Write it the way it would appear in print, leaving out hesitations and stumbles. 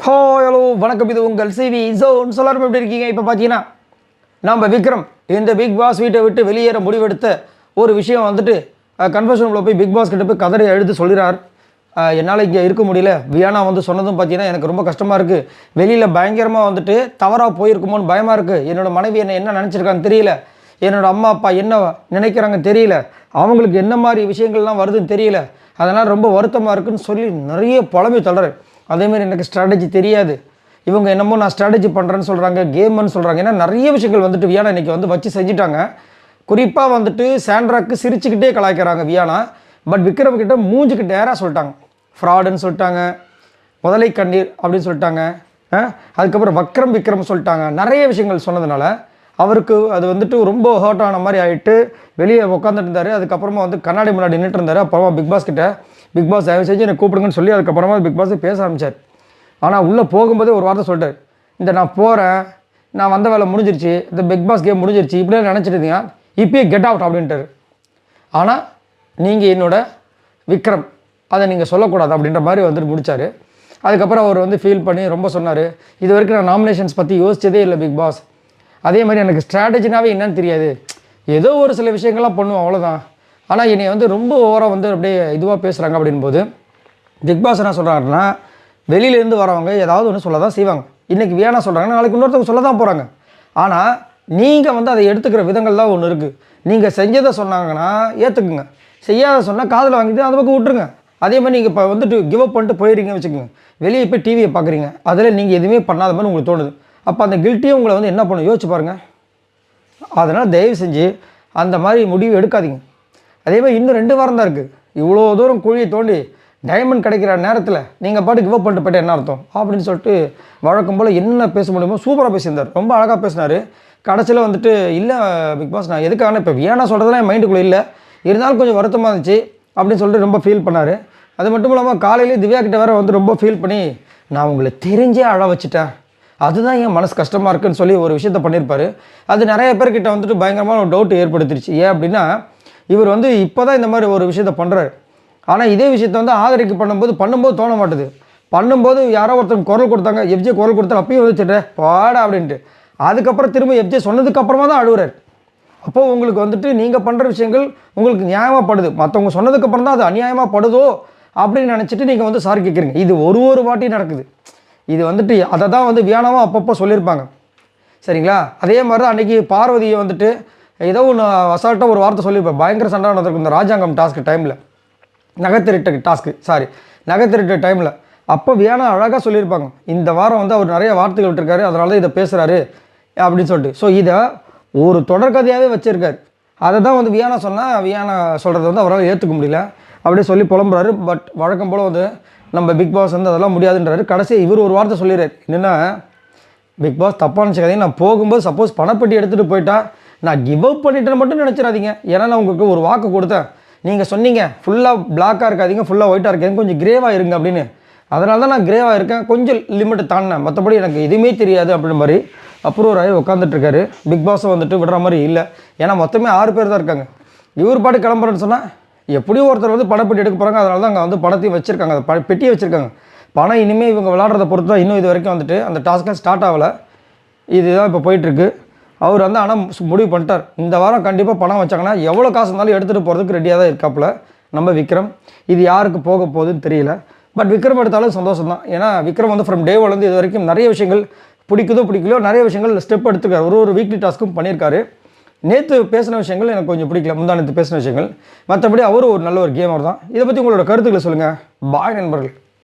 Hello வணக்கம். இது உங்கள் சிவி ஜோன். சொல்லாரும் எப்படி இருக்கீங்க? இப்போ பார்த்தீங்கன்னா நம்ம விக்ரம் இந்த பிக் பாஸ் வீட்டை விட்டு வெளியேற முடிவெடுத்த ஒரு விஷயம் வந்துட்டு கன்ஃபர்ஷன் ரூமில் போய் பிக் பாஸ் கிட்ட போய் கதறி எழுதி சொல்கிறார். என்னால் இங்கே இருக்க முடியல. வியானா வந்து சொன்னதும் பார்த்தீங்கன்னா எனக்கு ரொம்ப கஷ்டமாக இருக்குது. வெளியில் பயங்கரமாக வந்துட்டு தவறாக போயிருக்குமோன்னு பயமாக இருக்குது. என்னோடய மனைவி என்ன நினச்சிருக்கான்னு தெரியல. என்னோடய அம்மா அப்பா என்ன நினைக்கிறாங்க தெரியல. அவங்களுக்கு என்ன மாதிரி விஷயங்கள்லாம் வருதுன்னு தெரியல. அதனால் ரொம்ப வருத்தமாக இருக்குதுன்னு சொல்லி நிறைய புலம்பி தள்ளுறேன். அதேமாதிரி எனக்கு ஸ்ட்ராட்டஜி தெரியாது. இவங்க என்னமோ நான் ஸ்ட்ராட்டஜி பண்ணுறேன்னு சொல்கிறாங்க, கேம்னு சொல்கிறாங்க. ஏன்னா நிறைய விஷயங்கள் வந்துட்டு வியானா இன்றைக்கி வந்து வச்சு செஞ்சுட்டாங்க. குறிப்பாக வந்துட்டு சாண்ட்ராக்கு சிரிச்சுக்கிட்டே கலாய்க்கிறாங்க வியானா. பட் விக்ரம் கிட்ட மூஞ்சிக்கிட்ட நேராக சொல்லிட்டாங்க. ஃப்ராடுன்னு சொல்லிட்டாங்க, முதலை கண்ணீர் அப்படின்னு சொல்லிட்டாங்க. அதுக்கப்புறம் விக்ரம் சொல்லிட்டாங்க. நிறைய விஷயங்கள் சொன்னதுனால அவருக்கு அது வந்துட்டு ரொம்ப ஹர்ட் ஆன மாதிரி ஆகிட்டு வெளியே உட்காந்துட்டு இருந்தார். அதுக்கப்புறமா வந்து கண்ணாடி முன்னாடி நின்றுட்டு இருந்தார். அப்புறமா பிக் பாஸ் கிட்ட பிக் பாஸ் தயவு செஞ்சு எனக்கு கூப்பிடுங்கன்னு சொல்லி அதுக்கப்புறமா பிக் பாஸை பேச ஆரம்பித்தார். ஆனால் உள்ளே போகும்போதே ஒரு வார்த்தை சொல்லிட்டார். நான் போகிறேன், நான் வந்த வேலை முடிஞ்சிருச்சு, இந்த பிக் பாஸ் கேம் முடிஞ்சிருச்சு, இப்படியே நினச்சிட்டு இருந்தீங்க, இப்பயே கெட் அவுட் அப்படின்ட்டார். ஆனால் நீங்கள் என்னோட விக்ரம், அதை நீங்கள் சொல்லக்கூடாது அப்படின்ற மாதிரி வந்துட்டு முடித்தார். அதுக்கப்புறம் அவர் வந்து ஃபீல் பண்ணி ரொம்ப சொன்னார். இது வரைக்கும் நான் நாமினேஷன்ஸ் பற்றி யோசிச்சதே இல்லை பிக் பாஸ். அதே மாதிரி எனக்கு ஸ்ட்ராட்டஜினாவே என்னன்னு தெரியாது. ஏதோ ஒரு சில விஷயங்கள்லாம் பண்ணுவோம், அவ்வளோதான். ஆனால் என்னை வந்து ரொம்ப ஓவராக வந்து அப்படியே இதுவாக பேசுகிறாங்க அப்படின்போது பிக் பாஸ் என்ன சொல்கிறாருன்னா, வெளியிலேருந்து வரவங்க ஏதாவது ஒன்று சொல்ல தான் செய்வாங்க. இன்றைக்கி வியானா சொல்கிறாங்க, நாளைக்கு இன்னொருத்தவங்க சொல்ல தான் போகிறாங்க. ஆனால் நீங்கள் வந்து அதை எடுத்துக்கிற விதங்கள் தான் ஒன்று இருக்குது. நீங்கள் செஞ்சதை சொன்னாங்கன்னா ஏற்றுக்குங்க, செய்யாத சொன்னால் காதில் வாங்கிட்டு அந்த பக்கம் விட்டுருங்க. அதே மாதிரி நீங்கள் இப்போ வந்துட்டு கிவ் அப் பண்ணிட்டு போயிடுறீங்கன்னு வச்சுக்கோங்க. வெளியே போய் டிவியை பார்க்குறீங்க, அதில் நீங்கள் எதுவுமே பண்ணாத மாதிரி உங்களுக்கு தோணுது. அப்போ அந்த கில்ட்டியே உங்களை வந்து என்ன பண்ணும் யோசிச்சு பாருங்கள். அதனால் தயவு செஞ்சு அந்த மாதிரி முடிவு எடுக்காதீங்க. அதே மாதிரி இன்னும் 2 வாரம் தான் இருக்குது. இவ்வளோ தூரம் குழியை தோண்டி டைமண்ட் கிடைக்கிற நேரத்தில் நீங்கள் பாட்டு கிவ் அப் பண்ணிட்டு போய்ட்டு என்ன அர்த்தம் அப்படின்னு சொல்லிட்டு வழக்கம் போல் என்ன பேச முடியுமோ சூப்பராக பேசியிருந்தார். ரொம்ப அழகாக பேசினார். கடைசியில் வந்துட்டு இல்லை பிக் பாஸ், நான் எதுக்கான இப்போ வியானா சொல்கிறதுலாம் என் மைண்டுக்குள்ளே இல்லை, இருந்தாலும் கொஞ்சம் வருத்தமாக இருந்துச்சு அப்படின்னு சொல்லிட்டு ரொம்ப ஃபீல் பண்ணார். அது மட்டும் இல்லாமல் காலையிலேயே திவ்யா கிட்ட வேறு வந்து ரொம்ப ஃபீல் பண்ணி நான் உங்களை தெரிஞ்சே அழ வச்சுட்டேன், அதுதான் என் மனசு கஷ்டமாக இருக்குன்னு சொல்லி ஒரு விஷயத்த பண்ணியிருப்பார். அது நிறைய பேர்கிட்ட வந்துட்டு பயங்கரமான ஒரு டவுட் ஏற்படுத்திடுச்சு. ஏன் அப்படின்னா இவர் வந்து இப்போ தான் இந்த மாதிரி ஒரு விஷயத்த பண்ணுறாரு. ஆனால் இதே விஷயத்த வந்து ஆதரிக்கு பண்ணும்போது தோண மாட்டுது. பண்ணும்போது யாரோ ஒருத்தர் குரல் கொடுத்தாங்க, எஃப்ஜே குரல் கொடுத்தா அப்பயும் வந்துச்சுட்டு பாடா அப்படின்ட்டு. அதுக்கப்புறம் திரும்ப எஃப்ஜே சொன்னதுக்கப்புறமா தான் அழுகுறாரு. அப்போது உங்களுக்கு வந்துட்டு நீங்கள் பண்ணுற விஷயங்கள் உங்களுக்கு நியாயமாகப்படுது, மற்றவங்க சொன்னதுக்கப்புறம் தான் அது அநியாயமாக படுதோ அப்படின்னு நினச்சிட்டு நீங்கள் வந்து சாரி கேட்குறீங்க. இது ஒரு வாட்டி நடக்குது. இது வந்துட்டு அதை தான் வந்து வியானாவும் அப்பப்போ சொல்லியிருப்பாங்க, சரிங்களா? அதே மாதிரி தான் அன்றைக்கி பார்வதியை வந்துட்டு ஏதோ ஒன்று அசால்ட்டாக ஒரு வார்த்தை சொல்லியிருப்பேன். பயங்கர சண்டை நடந்திருக்கும் இந்த ராஜாங்கம் டாஸ்க்கு டைமில், நகைத்திருட்ட டைமில். அப்போ வியானா அழகாக சொல்லியிருப்பாங்க, இந்த வாரம் வந்து அவர் நிறைய வார்த்தைகள் விட்டுருக்காரு, அதனால தான் இதை பேசுகிறாரு அப்படின்னு சொல்லிட்டு. ஸோ இதை ஒரு தொடர்கதையாகவே வச்சுருக்காரு. அதை தான் வந்து வியானா சொன்னால் வியானா சொல்கிறத வந்து அவரால் ஏற்றுக்க முடியல, அப்படியே சொல்லி புலம்புறாரு. பட் வழக்கம் போல் வந்து நம்ம பிக் பாஸ் வந்து அதெல்லாம் முடியாதுன்றாரு. கடைசியாக இவர் ஒரு வார்த்தை சொல்லிடுறாரு, என்னென்னா பிக் பாஸ் தப்பாக நினச்சிக்காதீங்க, நான் போகும்போது சப்போஸ் பணப்பெட்டி எடுத்துகிட்டு போயிட்டா நான் கிவ் அப் பண்ணிட்டேன்னு மட்டும் நினச்சிடாதீங்க. ஏன்னா நான் உங்களுக்கு ஒரு வாக்கு கொடுத்தேன், நீங்கள் சொன்னீங்க ஃபுல்லாக பிளாக்காக இருக்காதீங்க, ஃபுல்லாக ஒயிட்டாக இருக்காங்க, கொஞ்சம் கிரேவாக இருங்க அப்படின்னு. அதனால தான் நான் கிரேவாக இருக்கேன், கொஞ்சம் லிமிட்டை தாண்டினேன், மற்றபடி எனக்கு எதுவுமே தெரியாது அப்படின்ற மாதிரி அப்ரூவர் ஆகி உட்காந்துட்ருக்காரு. பிக் பாஸை வந்துட்டு விடுற மாதிரி இல்லை. ஏன்னா மொத்தமே 6 பேர் தான் இருக்காங்க. இவர் பாட்டு கிளம்புறேன்னு சொன்னால் எப்படியும் ஒருத்தர் வந்து பணப்பெட்டி எடுக்க போகிறாங்க. அதனால தான் அங்கே வந்து பணத்தையும் வச்சுருக்காங்க, அந்த பெட்டியை வச்சுருக்காங்க. பணம் இனிமேல் இவங்க விளாட்றத பொறுத்து தான். இன்னும் இது வரைக்கும் வந்துட்டு அந்த டாஸ்க்கெலாம் ஸ்டார்ட் ஆகலை, இதுதான் இப்போ போயிட்டுருக்கு. அவர் வந்து ஆனால் முடிவு பண்ணிட்டார், இந்த வாரம் கண்டிப்பாக பணம் வச்சாங்கன்னா எவ்வளோ காசு இருந்தாலும் எடுத்துகிட்டு போகிறதுக்கு ரெடியாக தான் இருக்காப்புல நம்ம விக்ரம். இது யாருக்கு போக போகுதுன்னு தெரியல. பட் விக்ரம் எடுத்தாலும் சந்தோஷம் தான். ஏன்னா விக்ரம் வந்து ஃப்ரம் டே ஒன்லேருந்து இது வரைக்கும் நிறைய விஷயங்கள் பிடிக்கலையோ நிறைய விஷயங்கள் ஸ்டெப் எடுத்துருக்காரு. ஒரு வீக்லி டாஸ்க்கும் பண்ணியிருக்காரு. நேற்று பேசின விஷயங்கள் எனக்கு கொஞ்சம் பிடிக்கல, முந்தா நேற்று பேசின விஷயங்கள். மற்றபடி அவரும் ஒரு நல்ல ஒரு கேமர் தான். இதை பற்றி உங்களோட கருத்துக்களை சொல்லுங்கள். பாய் நண்பர்கள்.